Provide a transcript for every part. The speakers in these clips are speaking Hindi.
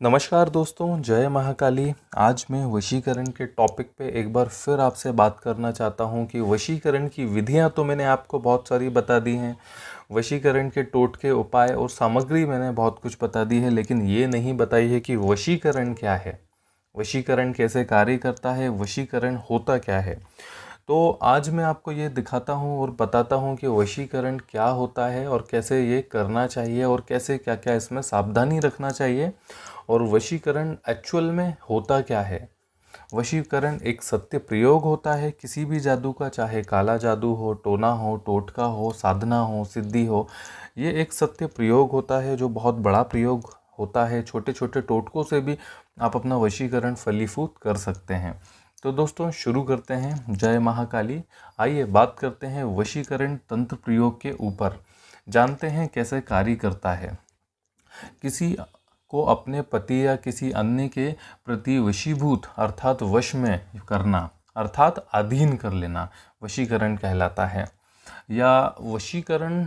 नमस्कार दोस्तों, जय महाकाली। आज मैं वशीकरण के टॉपिक पे एक बार फिर आपसे बात करना चाहता हूँ कि वशीकरण की विधियाँ तो मैंने आपको बहुत सारी बता दी हैं। वशीकरण के टोटके, उपाय और सामग्री मैंने बहुत कुछ बता दी है, लेकिन ये नहीं बताई है कि वशीकरण क्या है, वशीकरण कैसे कार्य करता है, वशीकरण होता क्या है। तो आज मैं आपको ये दिखाता हूँ और बताता हूँ कि वशीकरण क्या होता है और कैसे ये करना चाहिए और कैसे क्या क्या इसमें सावधानी रखना चाहिए और वशीकरण एक्चुअल में होता क्या है। वशीकरण एक सत्य प्रयोग होता है किसी भी जादू का, चाहे काला जादू हो, टोना हो, टोटका हो, साधना हो, सिद्धि हो। ये एक सत्य प्रयोग होता है जो बहुत बड़ा प्रयोग होता है। छोटे छोटे टोटकों से भी आप अपना वशीकरण फलीभूत कर सकते हैं। तो दोस्तों शुरू करते हैं। जय महाकाली। आइए बात करते हैं वशीकरण तंत्र प्रयोग के ऊपर, जानते हैं कैसे कार्य करता है। किसी को अपने पति या किसी अन्य के प्रति वशीभूत अर्थात वश में करना, अर्थात अधीन कर लेना वशीकरण कहलाता है। या वशीकरण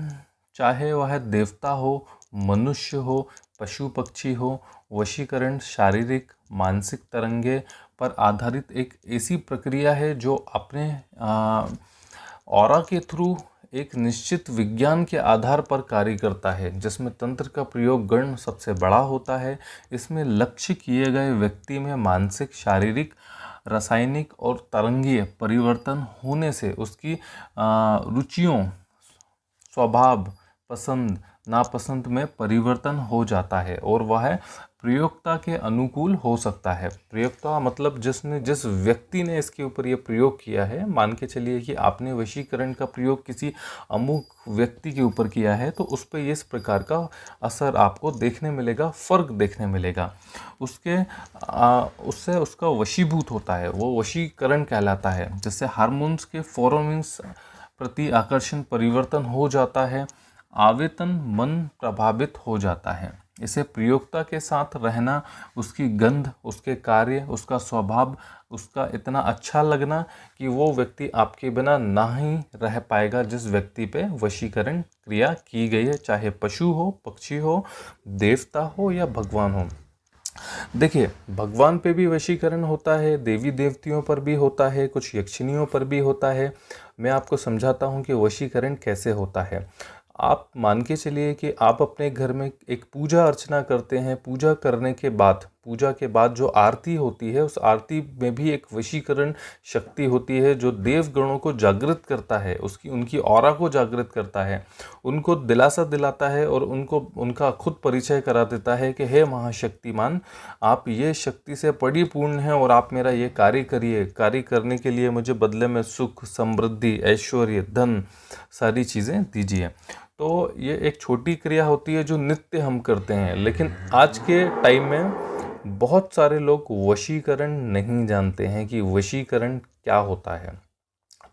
चाहे वह देवता हो, मनुष्य हो, पशु पक्षी हो, वशीकरण शारीरिक मानसिक तरंगे पर आधारित एक ऐसी प्रक्रिया है जो अपने ऑरा के थ्रू एक निश्चित विज्ञान के आधार पर कार्य करता है, जिसमें तंत्र का प्रयोग गण सबसे बड़ा होता है। इसमें लक्ष्य किए गए व्यक्ति में मानसिक, शारीरिक, रासायनिक और तरंगीय परिवर्तन होने से उसकी रुचियों, स्वभाव, पसंद नापसंद में परिवर्तन हो जाता है और वह प्रयोक्ता के अनुकूल हो सकता है। प्रयोक्ता मतलब जिस व्यक्ति ने इसके ऊपर ये प्रयोग किया है। मान के चलिए कि आपने वशीकरण का प्रयोग किसी अमुक व्यक्ति के ऊपर किया है, तो उस पर इस प्रकार का असर आपको देखने मिलेगा, फ़र्क देखने मिलेगा। उससे उसका वशीभूत होता है, वो वशीकरण कहलाता है। जिससे हार्मोन्स के फोरोमोन्स प्रति आकर्षण परिवर्तन हो जाता है, आवेतन मन प्रभावित हो जाता है। इसे प्रयोक्ता के साथ रहना, उसकी गंध, उसके कार्य, उसका स्वभाव, उसका इतना अच्छा लगना कि वो व्यक्ति आपके बिना ना ही रह पाएगा जिस व्यक्ति पे वशीकरण क्रिया की गई है, चाहे पशु हो, पक्षी हो, देवता हो या भगवान हो। देखिए, भगवान पे भी वशीकरण होता है, देवी देवतियों पर भी होता है, कुछ यक्षिणियों पर भी होता है। मैं आपको समझाता हूँ कि वशीकरण कैसे होता है। आप मान के चलिए कि आप अपने घर में एक पूजा अर्चना करते हैं। पूजा के बाद जो आरती होती है, उस आरती में भी एक वशीकरण शक्ति होती है जो देव गणों को जागृत करता है, उनकी ऑरा को जागृत करता है, उनको दिलासा दिलाता है और उनको उनका खुद परिचय करा देता है कि हे महाशक्तिमान, आप ये शक्ति से परिपूर्ण हैं और आप मेरा ये कार्य करिए। कार्य करने के लिए मुझे बदले में सुख, समृद्धि, ऐश्वर्य, धन, सारी चीज़ें दीजिए। तो ये एक छोटी क्रिया होती है जो नित्य हम करते हैं। लेकिन आज के टाइम में बहुत सारे लोग वशीकरण नहीं जानते हैं कि वशीकरण क्या होता है।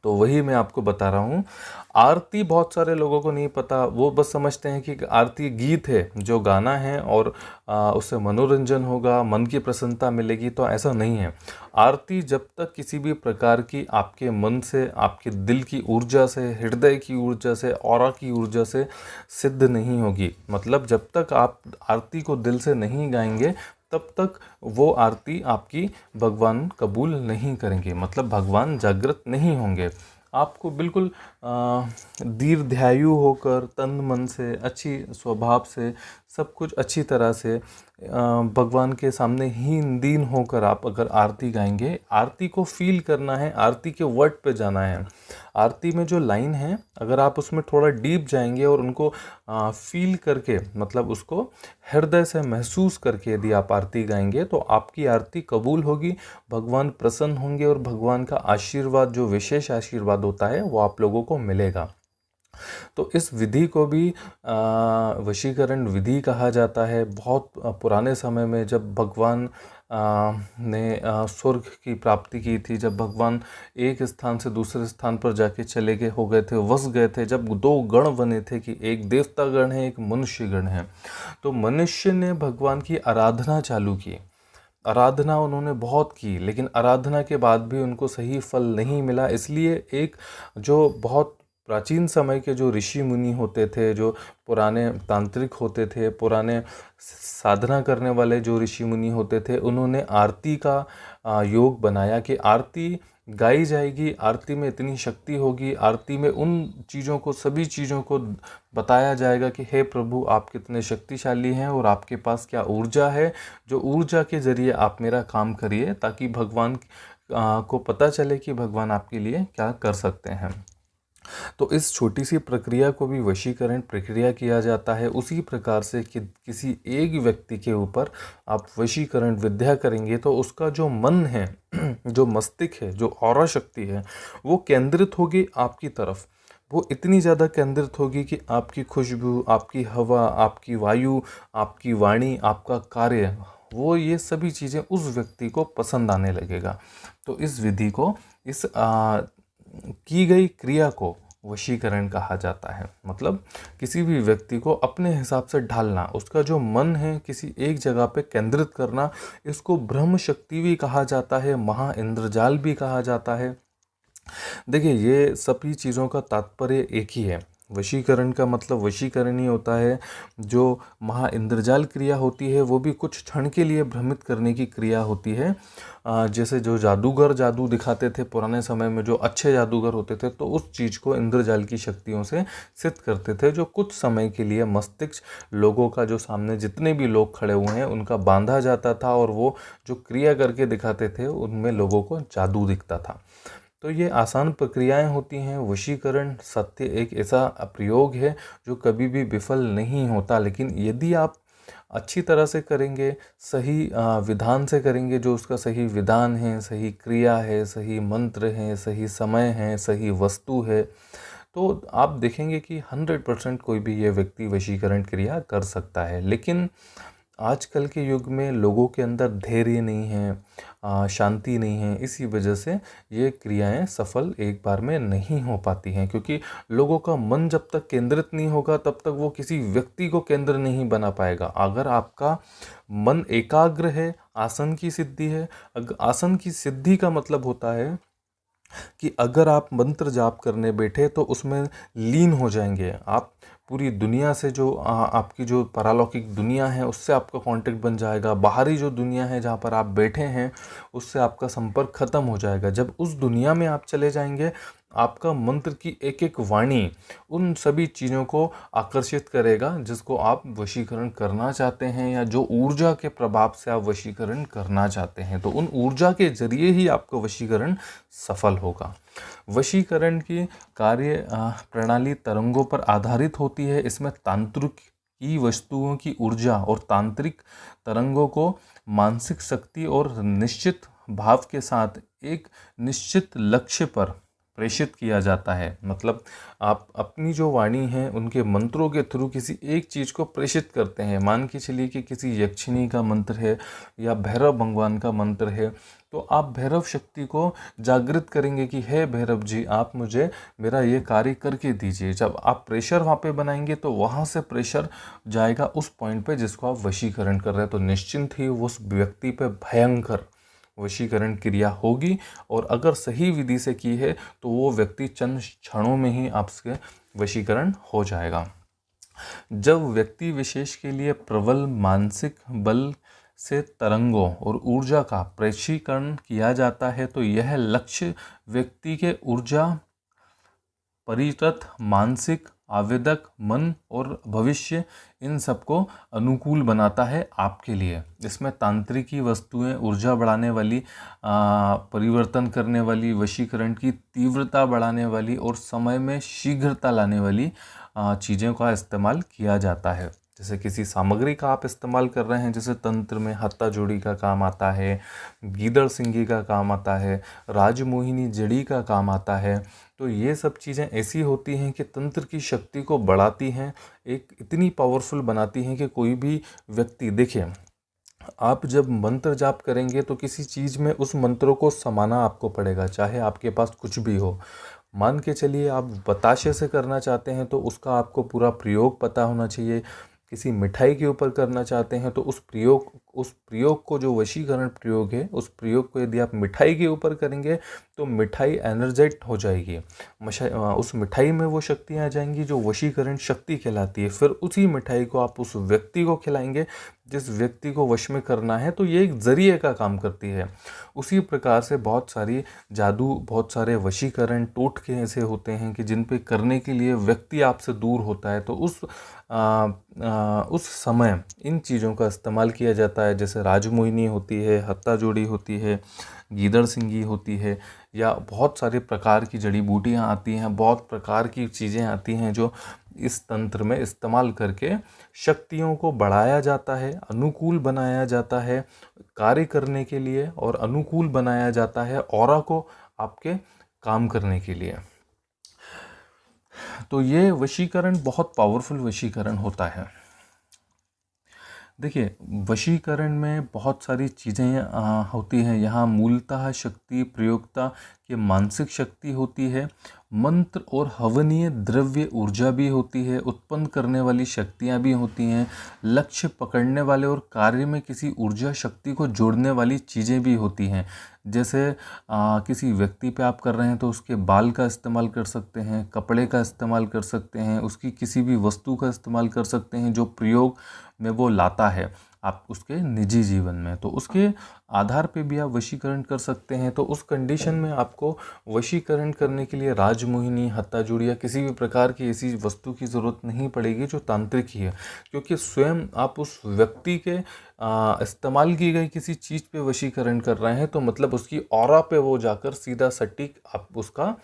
तो वही मैं आपको बता रहा हूँ। आरती बहुत सारे लोगों को नहीं पता, वो बस समझते हैं कि आरती गीत है जो गाना है और उससे मनोरंजन होगा, मन की प्रसन्नता मिलेगी। तो ऐसा नहीं है। आरती जब तक किसी भी प्रकार की आपके मन से, आपके दिल की ऊर्जा से, हृदय की ऊर्जा से, ऑरा की ऊर्जा से सिद्ध नहीं होगी, मतलब जब तक आप आरती को दिल से नहीं गाएंगे तब तक वो आरती आपकी भगवान कबूल नहीं करेंगे, मतलब भगवान जागृत नहीं होंगे। आपको बिल्कुल दीर्घायु होकर, तन मन से, अच्छी स्वभाव से, सब कुछ अच्छी तरह से भगवान के सामने हीन दीन होकर आप अगर आरती गाएंगे, आरती को फील करना है, आरती के वर्ड पे जाना है। आरती में जो लाइन है, अगर आप उसमें थोड़ा डीप जाएंगे और उनको फील करके, मतलब उसको हृदय से महसूस करके यदि आप आरती गाएंगे तो आपकी आरती कबूल होगी, भगवान प्रसन्न होंगे और भगवान का आशीर्वाद, जो विशेष आशीर्वाद होता है, वो आप लोगों को मिलेगा। तो इस विधि को भी वशीकरण विधि कहा जाता है। बहुत पुराने समय में जब भगवान ने स्वर्ग की प्राप्ति की थी, जब भगवान एक स्थान से दूसरे स्थान पर जाके चले गए हो गए थे, वस गए थे, जब दो गण बने थे कि एक देवता गण है, एक मनुष्य गण है, तो मनुष्य ने भगवान की आराधना चालू की। आराधना उन्होंने बहुत की, लेकिन आराधना के बाद भी उनको सही फल नहीं मिला। इसलिए एक जो बहुत प्राचीन समय के जो ऋषि मुनि होते थे, जो पुराने तांत्रिक होते थे, पुराने साधना करने वाले जो ऋषि मुनि होते थे, उन्होंने आरती का योग बनाया कि आरती गाई जाएगी, आरती में इतनी शक्ति होगी, आरती में उन चीज़ों को, सभी चीज़ों को बताया जाएगा कि हे प्रभु आप कितने शक्तिशाली हैं और आपके पास क्या ऊर्जा है, जो ऊर्जा के ज़रिए आप मेरा काम करिए, ताकि भगवान को पता चले कि भगवान आपके लिए क्या कर सकते हैं। तो इस छोटी सी प्रक्रिया को भी वशीकरण प्रक्रिया किया जाता है। उसी प्रकार से कि किसी एक व्यक्ति के ऊपर आप वशीकरण विद्या करेंगे तो उसका जो मन है, जो मस्तिष्क है, जो ऑरा शक्ति है, वो केंद्रित होगी आपकी तरफ। वो इतनी ज़्यादा केंद्रित होगी कि आपकी खुशबू, आपकी हवा, आपकी वायु, आपकी वाणी, आपका कार्य, वो ये सभी चीज़ें उस व्यक्ति को पसंद आने लगेगा। तो इस विधि को, इस की गई क्रिया को वशीकरण कहा जाता है। मतलब किसी भी व्यक्ति को अपने हिसाब से ढालना, उसका जो मन है किसी एक जगह पे केंद्रित करना, इसको ब्रह्म शक्ति भी कहा जाता है, महा इंद्रजाल भी कहा जाता है। देखिए, ये सभी चीज़ों का तात्पर्य एक ही है। वशीकरण का मतलब वशीकरण ही होता है। जो महा इंद्रजाल क्रिया होती है वो भी कुछ क्षण के लिए भ्रमित करने की क्रिया होती है। जैसे जो जादूगर जादू दिखाते थे पुराने समय में, जो अच्छे जादूगर होते थे, तो उस चीज़ को इंद्रजाल की शक्तियों से सिद्ध करते थे, जो कुछ समय के लिए मस्तिष्क लोगों का, जो सामने जितने भी लोग खड़े हुए हैं उनका बांधा जाता था, और वो जो क्रिया करके दिखाते थे उनमें लोगों को जादू दिखता था। तो ये आसान प्रक्रियाएं होती हैं। वशीकरण सत्य एक ऐसा प्रयोग है जो कभी भी विफल नहीं होता, लेकिन यदि आप अच्छी तरह से करेंगे, सही विधान से करेंगे, जो उसका सही विधान है, सही क्रिया है, सही मंत्र है, सही समय है, सही वस्तु है, तो आप देखेंगे कि 100% कोई भी ये व्यक्ति वशीकरण क्रिया कर सकता है। लेकिन आजकल के युग में लोगों के अंदर धैर्य नहीं है, शांति नहीं है, इसी वजह से ये क्रियाएं सफल एक बार में नहीं हो पाती हैं, क्योंकि लोगों का मन जब तक केंद्रित नहीं होगा तब तक वो किसी व्यक्ति को केंद्र नहीं बना पाएगा। अगर आपका मन एकाग्र है, आसन की सिद्धि है, आसन की सिद्धि का मतलब होता है कि अगर आप मंत्र जाप करने बैठे तो उसमें लीन हो जाएंगे आप। पूरी दुनिया से, जो आपकी जो पारलौकिक दुनिया है उससे आपका कांटेक्ट बन जाएगा। बाहरी जो दुनिया है जहाँ पर आप बैठे हैं उससे आपका संपर्क खत्म हो जाएगा। जब उस दुनिया में आप चले जाएंगे, आपका मंत्र की एक एक वाणी उन सभी चीज़ों को आकर्षित करेगा जिसको आप वशीकरण करना चाहते हैं, या जो ऊर्जा के प्रभाव से आप वशीकरण करना चाहते हैं। तो उन ऊर्जा के जरिए ही आपका वशीकरण सफल होगा। वशीकरण की कार्य प्रणाली तरंगों पर आधारित होती है। इसमें तांत्रिक की वस्तुओं की ऊर्जा और तांत्रिक तरंगों को मानसिक शक्ति और निश्चित भाव के साथ एक निश्चित लक्ष्य पर प्रेषित किया जाता है। मतलब आप अपनी जो वाणी है उनके मंत्रों के थ्रू किसी एक चीज़ को प्रेषित करते हैं। मान के चलिए कि किसी यक्षिणी का मंत्र है या भैरव भगवान का मंत्र है, तो आप भैरव शक्ति को जागृत करेंगे कि हे भैरव जी, आप मुझे मेरा ये कार्य करके दीजिए। जब आप प्रेशर वहाँ पे बनाएंगे तो वहाँ से प्रेशर जाएगा उस पॉइंट पे जिसको आप वशीकरण कर रहे हैं। तो निश्चिंत ही उस व्यक्ति पे भयंकर वशीकरण क्रिया होगी, और अगर सही विधि से की है तो वो व्यक्ति चंद क्षणों में ही आपसे वशीकरण हो जाएगा। जब व्यक्ति विशेष के लिए प्रबल मानसिक बल से तरंगों और ऊर्जा का प्रेषीकरण किया जाता है तो यह लक्ष्य व्यक्ति के ऊर्जा परितत मानसिक आवेदक मन और भविष्य, इन सबको अनुकूल बनाता है आपके लिए। इसमें तांत्रिकी वस्तुएं, ऊर्जा बढ़ाने वाली, परिवर्तन करने वाली, वशीकरण की तीव्रता बढ़ाने वाली और समय में शीघ्रता लाने वाली चीज़ों का इस्तेमाल किया जाता है। जैसे किसी सामग्री का आप इस्तेमाल कर रहे हैं, जैसे तंत्र में हत्ता जोड़ी का काम आता है, गीदड़ सिंगी का काम आता है, राजमोहिनी जड़ी का काम आता है। तो ये सब चीज़ें ऐसी होती हैं कि तंत्र की शक्ति को बढ़ाती हैं, एक इतनी पावरफुल बनाती हैं कि कोई भी व्यक्ति, देखिए आप जब मंत्र जाप करेंगे तो किसी चीज़ में उस मंत्रों को समाना आपको पड़ेगा, चाहे आपके पास कुछ भी हो। मान के चलिए आप बताशे से करना चाहते हैं तो उसका आपको पूरा प्रयोग पता होना चाहिए। किसी मिठाई के ऊपर करना चाहते हैं तो उस प्रयोग को, जो वशीकरण प्रयोग है, उस प्रयोग को यदि आप मिठाई के ऊपर करेंगे तो मिठाई एनर्जाइट हो जाएगी, उस मिठाई में वो शक्तियाँ आ जाएंगी जो वशीकरण शक्ति कहलाती है। फिर उसी मिठाई को आप उस व्यक्ति को खिलाएंगे जिस व्यक्ति को वश में करना है, तो ये एक जरिए का काम करती है। उसी प्रकार से बहुत सारी जादू, बहुत सारे वशीकरण टोटके ऐसे होते हैं कि जिन पे करने के लिए व्यक्ति आपसे दूर होता है, तो उस समय इन चीज़ों का इस्तेमाल किया जाता है। जैसे राजमोहिनी होती है, हत्ता जोड़ी होती है, गीदड़ सिंगी होती है, या बहुत सारे प्रकार की जड़ी बूटियाँ आती हैं, बहुत प्रकार की चीज़ें आती हैं जो इस तंत्र में इस्तेमाल करके शक्तियों को बढ़ाया जाता है, अनुकूल बनाया जाता है कार्य करने के लिए, और अनुकूल बनाया जाता है ऑरा को आपके काम करने के लिए। तो ये वशीकरण बहुत पावरफुल वशीकरण होता है। देखिए, वशीकरण में बहुत सारी चीज़ें होती हैं। यहाँ मूलतः शक्ति प्रयोक्ता की मानसिक शक्ति होती है, मंत्र और हवनीय द्रव्य ऊर्जा भी होती है, उत्पन्न करने वाली शक्तियाँ भी होती हैं, लक्ष्य पकड़ने वाले और कार्य में किसी ऊर्जा शक्ति को जोड़ने वाली चीज़ें भी होती हैं। जैसे किसी व्यक्ति पे आप कर रहे हैं तो उसके बाल का इस्तेमाल कर सकते हैं, कपड़े का इस्तेमाल कर सकते हैं, उसकी किसी भी वस्तु का इस्तेमाल कर सकते हैं जो प्रयोग में वो लाता है आप उसके निजी जीवन में, तो उसके आधार पे भी आप वशीकरण कर सकते हैं। तो उस कंडीशन में आपको वशीकरण करने के लिए राजमोहिनी, हत्ता जोड़ी या किसी भी प्रकार की ऐसी वस्तु की ज़रूरत नहीं पड़ेगी जो तांत्रिक ही है, क्योंकि स्वयं आप उस व्यक्ति के इस्तेमाल की गई किसी चीज़ पे वशीकरण कर रहे हैं, तो मतलब उसकी ऑरा पे वो जाकर सीधा सटीक आप उसका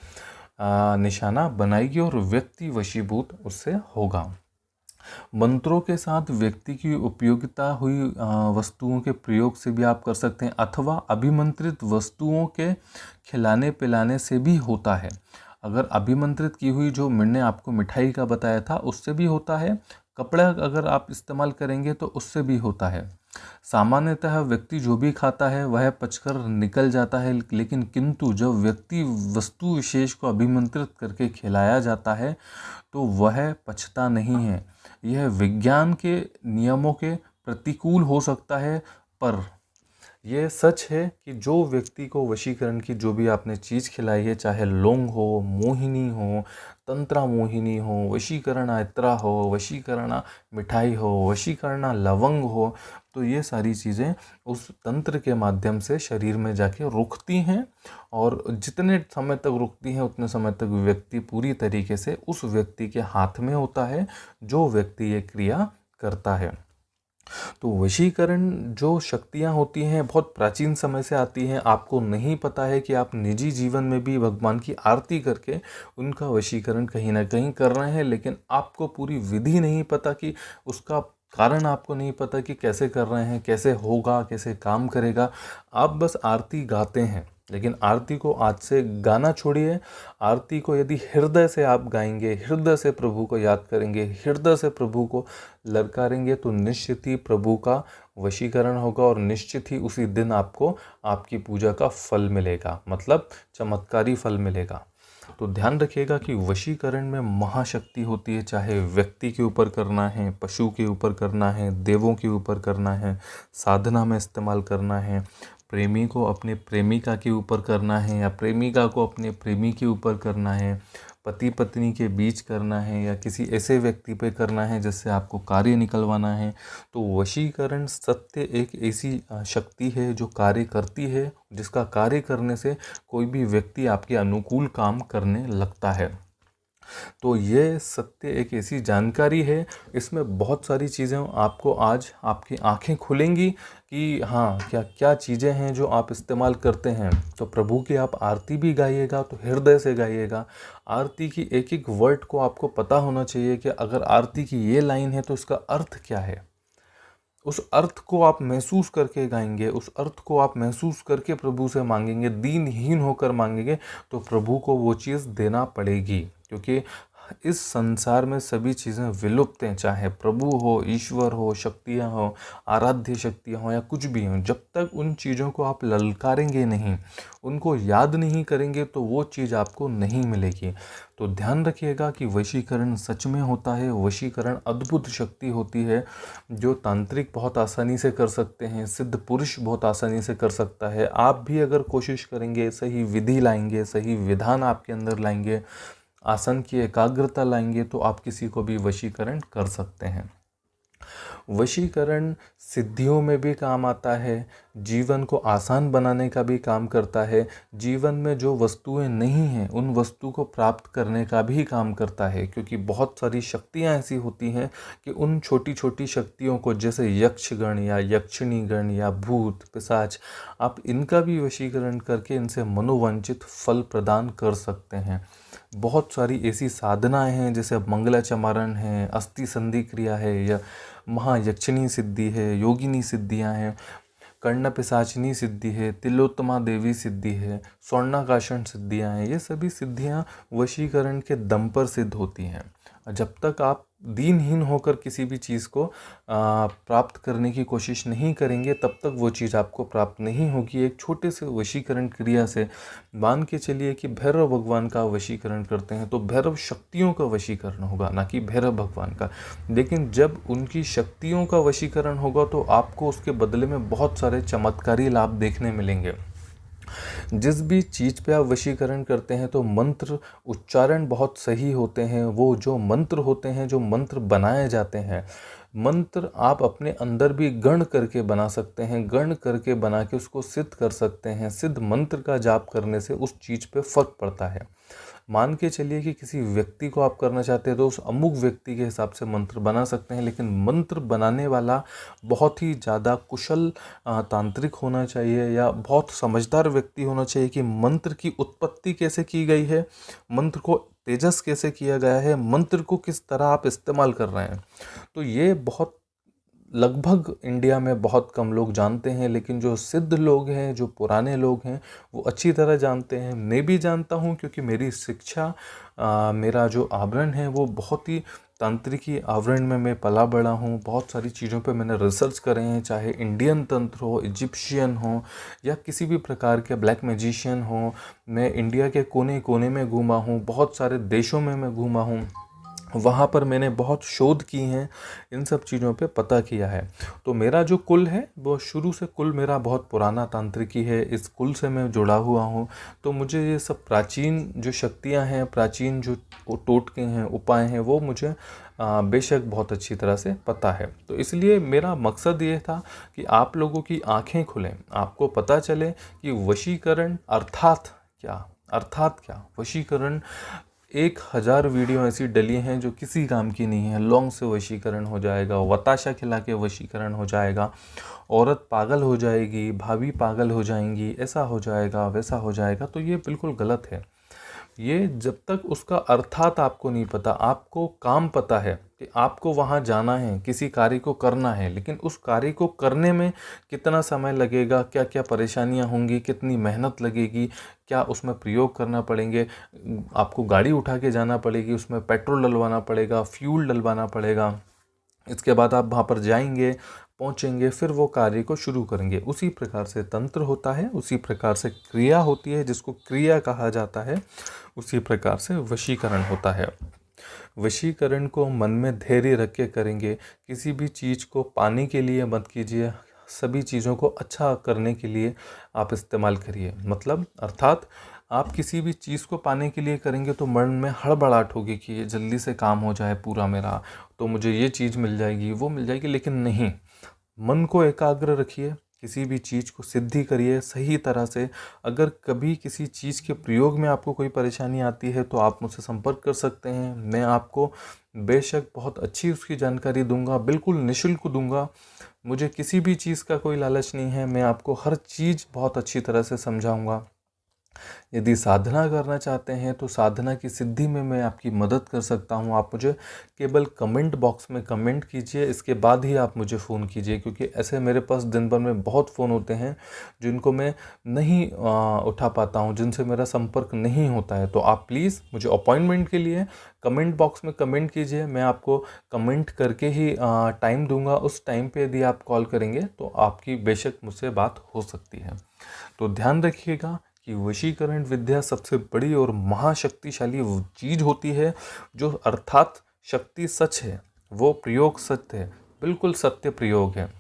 निशाना बनाएगी और व्यक्ति वशीभूत उससे होगा। मंत्रों के साथ व्यक्ति की उपयोगिता हुई वस्तुओं के प्रयोग से भी आप कर सकते हैं, अथवा अभिमंत्रित वस्तुओं के खिलाने पिलाने से भी होता है। अगर अभिमंत्रित की हुई, जो मैंने आपको मिठाई का बताया था, उससे भी होता है। कपड़ा अगर आप इस्तेमाल करेंगे तो उससे भी होता है। सामान्यतः व्यक्ति जो भी खाता है वह पचकर निकल जाता है, लेकिन किंतु जब व्यक्ति वस्तु विशेष को अभिमंत्रित करके खिलाया जाता है तो वह पचता नहीं है। यह विज्ञान के नियमों के प्रतिकूल हो सकता है, पर यह सच है कि जो व्यक्ति को वशीकरण की जो भी आपने चीज़ खिलाई है, चाहे लौंग हो, मोहिनी हो, तंत्रा मोहिनी हो, वशीकरणा इत्रा हो, वशीकरणा मिठाई हो, वशीकरणा लवंग हो, तो ये सारी चीज़ें उस तंत्र के माध्यम से शरीर में जाके रुकती हैं, और जितने समय तक रुकती हैं उतने समय तक व्यक्ति पूरी तरीके से उस व्यक्ति के हाथ में होता है जो व्यक्ति ये क्रिया करता है। तो वशीकरण जो शक्तियाँ होती हैं बहुत प्राचीन समय से आती हैं। आपको नहीं पता है कि आप निजी जीवन में भी भगवान की आरती करके उनका वशीकरण कहीं ना कहीं कर रहे हैं, लेकिन आपको पूरी विधि नहीं पता कि उसका कारण आपको नहीं पता कि कैसे कर रहे हैं, कैसे होगा, कैसे काम करेगा। आप बस आरती गाते हैं, लेकिन आरती को आज से गाना छोड़िए। आरती को यदि हृदय से आप गाएंगे, हृदय से प्रभु को याद करेंगे, हृदय से प्रभु को ललकारेंगे, तो निश्चित ही प्रभु का वशीकरण होगा और निश्चित ही उसी दिन आपको आपकी पूजा का फल मिलेगा, मतलब चमत्कारी फल मिलेगा। तो ध्यान रखिएगा कि वशीकरण में महाशक्ति होती है, चाहे व्यक्ति के ऊपर करना है, पशु के ऊपर करना है, देवों के ऊपर करना है, साधना में इस्तेमाल करना है, प्रेमी को अपने प्रेमिका के ऊपर करना है, या प्रेमिका को अपने प्रेमी के ऊपर करना है, पति पत्नी के बीच करना है, या किसी ऐसे व्यक्ति पे करना है जिससे आपको कार्य निकलवाना है। तो वशीकरण सत्य एक ऐसी शक्ति है जो कार्य करती है, जिसका कार्य करने से कोई भी व्यक्ति आपके अनुकूल काम करने लगता है। तो ये सत्य एक ऐसी जानकारी है, इसमें बहुत सारी चीज़ें आपको आज आपकी आंखें खुलेंगी कि हाँ, क्या क्या चीज़ें हैं जो आप इस्तेमाल करते हैं। तो प्रभु की आप आरती भी गाइएगा तो हृदय से गाइएगा। आरती की एक एक वर्ड को आपको पता होना चाहिए कि अगर आरती की ये लाइन है तो इसका अर्थ क्या है। उस अर्थ को आप महसूस करके गाएंगे, उस अर्थ को आप महसूस करके प्रभु से मांगेंगे, दीनहीन होकर मांगेंगे, तो प्रभु को वो चीज़ देना पड़ेगी। क्योंकि इस संसार में सभी चीज़ें विलुप्त हैं, चाहे प्रभु हो, ईश्वर हो, शक्तियाँ हो, आराध्य शक्तियाँ हो या कुछ भी हो। जब तक उन चीज़ों को आप ललकारेंगे नहीं, उनको याद नहीं करेंगे, तो वो चीज़ आपको नहीं मिलेगी। तो ध्यान रखिएगा कि वशीकरण सच में होता है। वशीकरण अद्भुत शक्ति होती है जो तांत्रिक बहुत आसानी से कर सकते हैं, सिद्ध पुरुष बहुत आसानी से कर सकता है। आप भी अगर कोशिश करेंगे, सही विधि लाएंगे, सही विधान आपके अंदर लाएंगे, आसन की एकाग्रता लाएंगे, तो आप किसी को भी वशीकरण कर सकते हैं। वशीकरण सिद्धियों में भी काम आता है, जीवन को आसान बनाने का भी काम करता है, जीवन में जो वस्तुएं नहीं हैं उन वस्तु को प्राप्त करने का भी काम करता है। क्योंकि बहुत सारी शक्तियां ऐसी होती हैं कि उन छोटी छोटी शक्तियों को, जैसे यक्षगण या यक्षिणीगण या भूत पिशाच, आप इनका भी वशीकरण करके इनसे मनोवांछित फल प्रदान कर सकते हैं। बहुत सारी ऐसी साधनाएं हैं, जैसे मंगलाचमारण है, अस्थि संधि क्रिया है, या महायक्षिणी सिद्धि है, योगिनी सिद्धियां हैं, कर्ण पिशाचिनी सिद्धि है, तिलोत्तमा देवी सिद्धि है, स्वर्णाकाशन सिद्धियां हैं। ये सभी सिद्धियां वशीकरण के दम पर सिद्ध होती हैं। जब तक आप दीनहीन होकर किसी भी चीज़ को प्राप्त करने की कोशिश नहीं करेंगे, तब तक वो चीज़ आपको प्राप्त नहीं होगी। एक छोटे से वशीकरण क्रिया से मान के चलिए कि भैरव भगवान का वशीकरण करते हैं, तो भैरव शक्तियों का वशीकरण होगा, ना कि भैरव भगवान का। लेकिन जब उनकी शक्तियों का वशीकरण होगा, तो आपको उसके बदले में बहुत सारे चमत्कारी लाभ देखने मिलेंगे। जिस भी चीज़ पे आप वशीकरण करते हैं, तो मंत्र उच्चारण बहुत सही होते हैं। वो जो मंत्र होते हैं, जो मंत्र बनाए जाते हैं, मंत्र आप अपने अंदर भी गण करके बना सकते हैं, गण करके बना के उसको सिद्ध कर सकते हैं। सिद्ध मंत्र का जाप करने से उस चीज़ पे फर्क पड़ता है। मान के चलिए कि किसी व्यक्ति को आप करना चाहते हैं, तो उस अमुक व्यक्ति के हिसाब से मंत्र बना सकते हैं, लेकिन मंत्र बनाने वाला बहुत ही ज़्यादा कुशल तांत्रिक होना चाहिए, या बहुत समझदार व्यक्ति होना चाहिए कि मंत्र की उत्पत्ति कैसे की गई है, मंत्र को तेजस कैसे किया गया है, मंत्र को किस तरह आप इस्तेमाल कर रहे हैं। तो ये बहुत लगभग इंडिया में बहुत कम लोग जानते हैं, लेकिन जो सिद्ध लोग हैं, जो पुराने लोग हैं, वो अच्छी तरह जानते हैं। मैं भी जानता हूँ, क्योंकि मेरी शिक्षा, मेरा जो आवरण है वो बहुत ही तांत्रिकी आवरण में मैं पला बड़ा हूँ। बहुत सारी चीज़ों पे मैंने रिसर्च करे हैं, चाहे इंडियन तंत्र हो, इजिप्शियन हो, या किसी भी प्रकार के ब्लैक मैजिशियन हो। मैं इंडिया के कोने कोने में घूमा हूँ, बहुत सारे देशों में मैं घूमा हूँ, वहाँ पर मैंने बहुत शोध की हैं, इन सब चीज़ों पे पता किया है। तो मेरा जो कुल है वो शुरू से कुल मेरा बहुत पुराना तांत्रिकी है, इस कुल से मैं जुड़ा हुआ हूँ। तो मुझे ये सब प्राचीन जो शक्तियाँ हैं, प्राचीन जो टोटके हैं, उपाय हैं, वो मुझे बेशक बहुत अच्छी तरह से पता है। तो इसलिए मेरा मकसद ये था कि आप लोगों की आँखें खुलें, आपको पता चले कि वशीकरण अर्थात क्या। वशीकरण 1000 वीडियो ऐसी डली हैं जो किसी काम की नहीं है। लौंग से वशीकरण हो जाएगा, बताशा खिला के वशीकरण हो जाएगा, औरत पागल हो जाएगी, भाभी पागल हो जाएंगी, ऐसा हो जाएगा, वैसा हो जाएगा। तो ये बिल्कुल गलत है। ये जब तक उसका अर्थात आपको नहीं पता, आपको काम पता है कि आपको वहाँ जाना है, किसी कार्य को करना है, लेकिन उस कार्य को करने में कितना समय लगेगा, क्या क्या परेशानियाँ होंगी, कितनी मेहनत लगेगी, क्या उसमें प्रयोग करना पड़ेंगे, आपको गाड़ी उठा के जाना पड़ेगी, उसमें पेट्रोल डलवाना पड़ेगा, फ्यूल डलवाना पड़ेगा, इसके बाद आप वहाँ पर जाएंगे, पहुँचेंगे, फिर वो कार्य को शुरू करेंगे। उसी प्रकार से तंत्र होता है, उसी प्रकार से क्रिया होती है जिसको क्रिया कहा जाता है, उसी प्रकार से वशीकरण होता है। वशीकरण को मन में धैर्य रख के करेंगे। किसी भी चीज़ को पाने के लिए मत कीजिए, सभी चीज़ों को अच्छा करने के लिए आप इस्तेमाल करिए। मतलब अर्थात आप किसी भी चीज़ को पाने के लिए करेंगे तो मन में हड़बड़ाहट होगी कि ये जल्दी से काम हो जाए पूरा मेरा, तो मुझे ये चीज़ मिल जाएगी, वो मिल जाएगी। लेकिन नहीं, मन को एकाग्र रखिए, किसी भी चीज़ को सिद्धि करिए सही तरह से। अगर कभी किसी चीज़ के प्रयोग में आपको कोई परेशानी आती है तो आप मुझसे संपर्क कर सकते हैं। मैं आपको बेशक बहुत अच्छी उसकी जानकारी दूंगा, बिल्कुल निःशुल्क दूंगा। मुझे किसी भी चीज़ का कोई लालच नहीं है, मैं आपको हर चीज़ बहुत अच्छी तरह से समझाऊंगा। यदि साधना करना चाहते हैं तो साधना की सिद्धि में मैं आपकी मदद कर सकता हूं। आप मुझे केवल कमेंट बॉक्स में कमेंट कीजिए, इसके बाद ही आप मुझे फ़ोन कीजिए, क्योंकि ऐसे मेरे पास दिन भर में बहुत फ़ोन होते हैं जिनको मैं नहीं उठा पाता हूं, जिनसे मेरा संपर्क नहीं होता है। तो आप प्लीज़ मुझे अपॉइंटमेंट के लिए कमेंट बॉक्स में कमेंट कीजिए, मैं आपको कमेंट करके ही टाइम दूंगा। उस टाइम पे यदि आप कॉल करेंगे तो आपकी बेशक मुझसे बात हो सकती है। तो ध्यान रखिएगा कि वशीकरण विद्या सबसे बड़ी और महाशक्तिशाली वो चीज़ होती है, जो अर्थात शक्ति सच है, वो प्रयोग सत्य है, बिल्कुल सत्य प्रयोग है।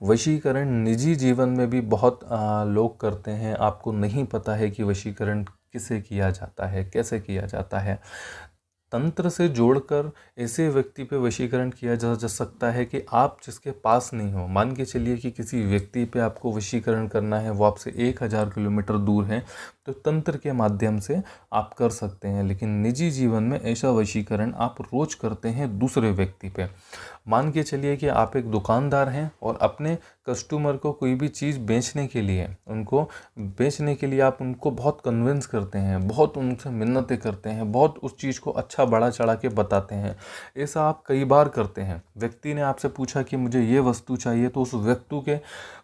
वशीकरण निजी जीवन में भी बहुत लोग करते हैं। आपको नहीं पता है कि वशीकरण किसे किया जाता है, कैसे किया जाता है। तंत्र से जोड़कर ऐसे व्यक्ति पे वशीकरण किया जा सकता है कि आप जिसके पास नहीं हो। मान के चलिए कि किसी व्यक्ति पे आपको वशीकरण करना है, वो आपसे 1000 किलोमीटर दूर है, तो तंत्र के माध्यम से आप कर सकते हैं। लेकिन निजी जीवन में ऐसा वशीकरण आप रोज करते हैं दूसरे व्यक्ति पे। मान के चलिए कि आप एक दुकानदार हैं और अपने कस्टमर को कोई भी चीज़ बेचने के लिए, आप उनको बहुत कन्विंस करते हैं, बहुत उनसे मिन्नतें करते हैं, बहुत उस चीज़ को अच्छा बड़ा चढ़ा के बताते हैं। ऐसा आप कई बार करते हैं। व्यक्ति ने आपसे पूछा कि मुझे ये वस्तु चाहिए, तो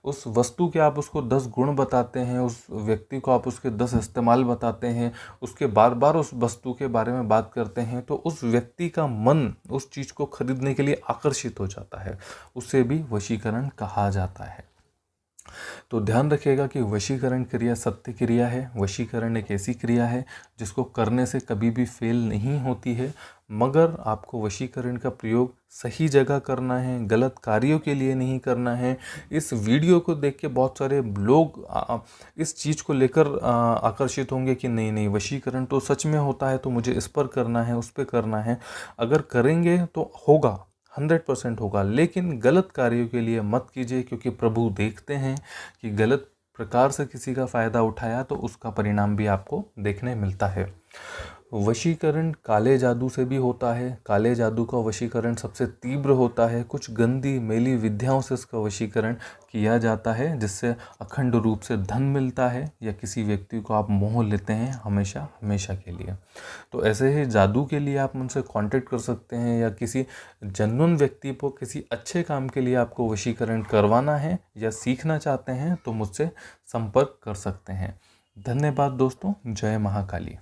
उस वस्तु के आप उसको 10 गुण बताते हैं, उस व्यक्ति को आप उसके 10 इस्तेमाल बताते हैं, उसके बार बार उस वस्तु के बारे में बात करते हैं, तो उस व्यक्ति का मन उस चीज़ को खरीदने के लिए आकर्षित हो जाता है। उसे भी वशीकरण कहा जाता है। तो ध्यान रखिएगा कि वशीकरण क्रिया सत्य क्रिया है। वशीकरण एक ऐसी क्रिया है जिसको करने से कभी भी फेल नहीं होती है, मगर आपको वशीकरण का प्रयोग सही जगह करना है, गलत कार्यों के लिए नहीं करना है। इस वीडियो को देख के बहुत सारे लोग इस चीज़ को लेकर आकर्षित होंगे कि नहीं नहीं, वशीकरण तो सच में होता है, तो मुझे इस पर करना है, उस पर करना है। अगर करेंगे तो होगा, 100% होगा, लेकिन गलत कार्यों के लिए मत कीजिए, क्योंकि प्रभु देखते हैं कि गलत प्रकार से किसी का फ़ायदा उठाया तो उसका परिणाम भी आपको देखने मिलता है। वशीकरण काले जादू से भी होता है। काले जादू का वशीकरण सबसे तीव्र होता है। कुछ गंदी मेली विद्याओं से इसका वशीकरण किया जाता है, जिससे अखंड रूप से धन मिलता है, या किसी व्यक्ति को आप मोह लेते हैं हमेशा हमेशा के लिए। तो ऐसे ही जादू के लिए आप मुझसे कांटेक्ट कर सकते हैं, या किसी जेन्युइन व्यक्ति को किसी अच्छे काम के लिए आपको वशीकरण करवाना है या सीखना चाहते हैं, तो मुझसे संपर्क कर सकते हैं। धन्यवाद दोस्तों। जय महाकाली।